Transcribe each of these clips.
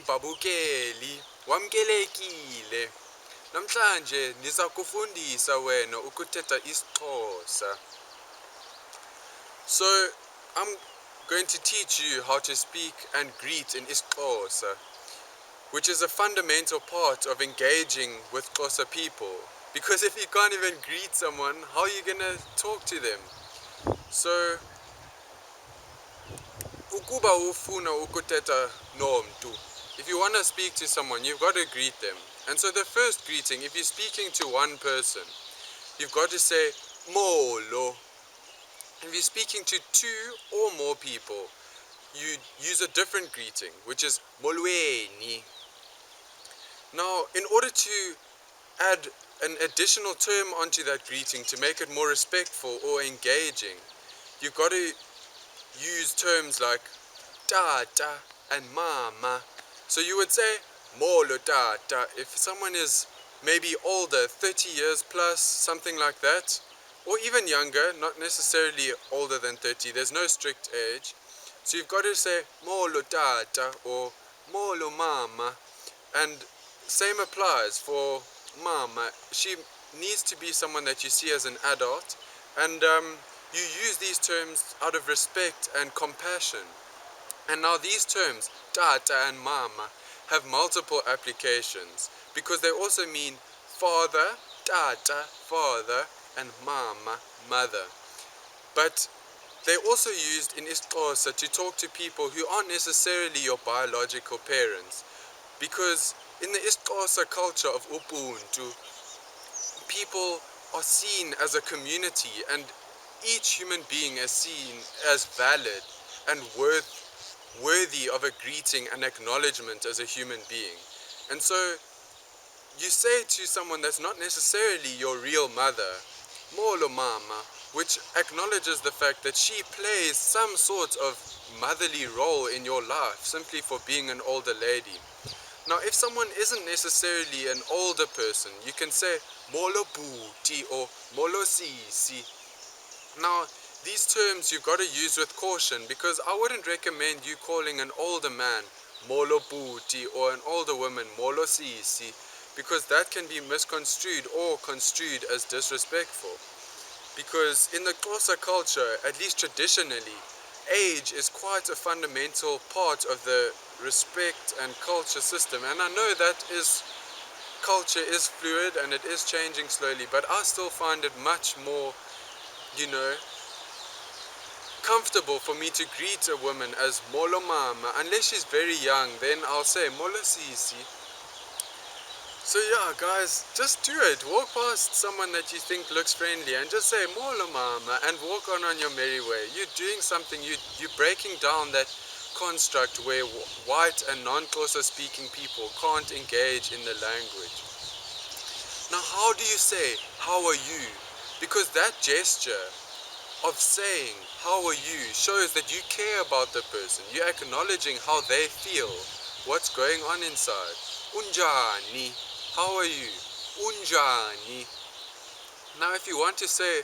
babukeli, wamkelekile. Namhlanje nizakufundisa wena ukuthetha isiXhosa. So I'm going to teach you how to speak and greet in isiXhosa, which is a fundamental part of engaging with Xhosa people. Because if you can't even greet someone, how are you gonna talk to them? So ukuba ufuna ukuthetha nomntu, if you want to speak to someone, you've got to greet them. And so the first greeting, if you're speaking to one person, you've got to say molo. If you're speaking to two or more people, you use a different greeting, which is molweni. Now, in order to add an additional term onto that greeting to make it more respectful or engaging, you've got to use terms like tata and mama. So you would say molo tata if someone is maybe older, 30 years plus, something like that, or even younger, not necessarily older than 30, there's no strict age. So you've got to say molo tata or molo mama, and same applies for mama. She needs to be someone that you see as an adult, and you use these terms out of respect and compassion. And now these terms, tata and mama, have multiple applications because they also mean father, tata, father, and mama, mother. But they're also used in isiXhosa to talk to people who aren't necessarily your biological parents. Because in the isiXhosa culture of Ubuntu, people are seen as a community, and each human being is seen as valid and worthy of a greeting and acknowledgement as a human being. And so you say to someone that's not necessarily your real mother, molo mama, which acknowledges the fact that she plays some sort of motherly role in your life simply for being an older lady. Now, if someone isn't necessarily an older person, you can say molo buti or molo sisi. Now, these terms you've got to use with caution, because I wouldn't recommend you calling an older man molo buti or an older woman molo sisi, because that can be misconstrued or construed as disrespectful. Because in the Xhosa culture, at least traditionally, age is quite a fundamental part of the respect and culture system. And I know that culture is fluid and it is changing slowly, but I still find it much more, comfortable for me to greet a woman as molo mama. Unless she's very young, then I'll say molo sisi. So yeah, guys, just do it. Walk past someone that you think looks friendly and just say molo mama and walk on your merry way. You're doing something, you're breaking down that construct where white and non-Xhosa speaking people can't engage in the language. Now, how do you say how are you? Because that gesture of saying how are you shows that you care about the person. You're acknowledging how they feel, what's going on inside. Unjani, how are you? Unjani. Now, if you want to say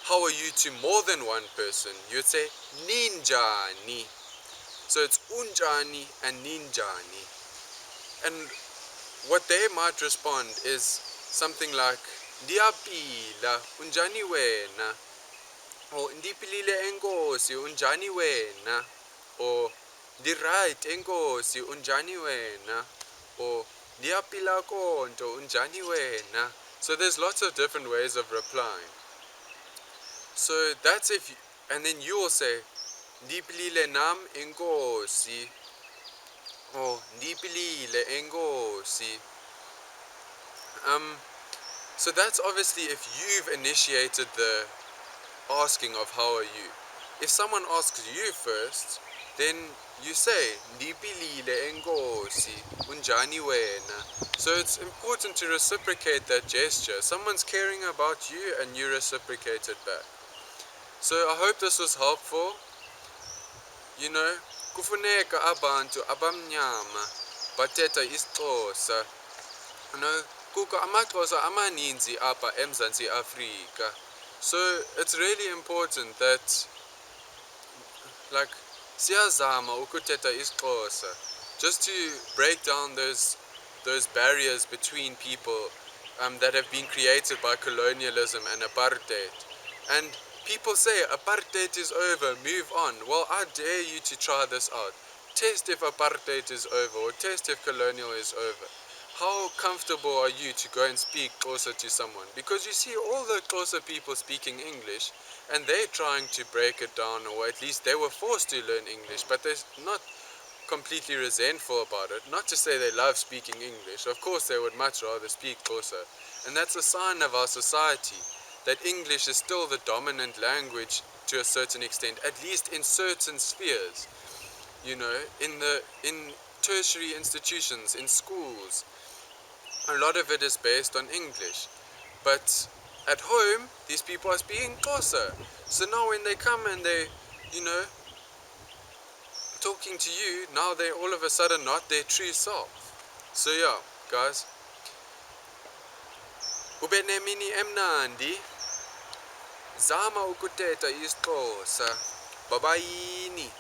how are you to more than one person, you'd say ninjani. So it's unjani and ninjani. And what they might respond is something like ndiyapila, unjani wena? Or ndipilile enkosi, unjani wena? Or ndi-right enkosi, unjani wena? Or ndiyapila konto, unjani wena? So there's lots of different ways of replying. So that's if you, and then you will say ndipilile nam enkosi, or ndipilile enkosi. So that's obviously if you've initiated the asking of how are you. If someone asks you first, then you say ndipilile enkosi, unjani wena. So it's important to reciprocate that gesture. Someone's caring about you and you reciprocate it back. So I hope this was helpful. Kufuneka abantu abamnyama bathetha isiXhosa. Kukho amaXhosa amaninzi apha eMzantsi Afrika. So it's really important that, siyazama ukuthetha isiXhosa. just to break down those barriers between people that have been created by colonialism and apartheid. And people say apartheid is over, move on. Well, I dare you to try this out. Test if apartheid is over, or test if colonial is over. How comfortable are you to go and speak Xhosa to someone? Because you see all the Xhosa people speaking English, and they're trying to break it down, or at least they were forced to learn English, but they're not completely resentful about it. Not to say they love speaking English. Of course they would much rather speak Xhosa. And that's a sign of our society, that English is still the dominant language to a certain extent, at least in certain spheres. You know, in tertiary institutions, in schools, a lot of it is based on English. But at home, these people are speaking Xhosa. So now when they come and they, you know, talking to you, now they all of a sudden not their true self. So yeah, guys, ube nemini emnandi, zama ukuthetha isiXhosa. Babayini.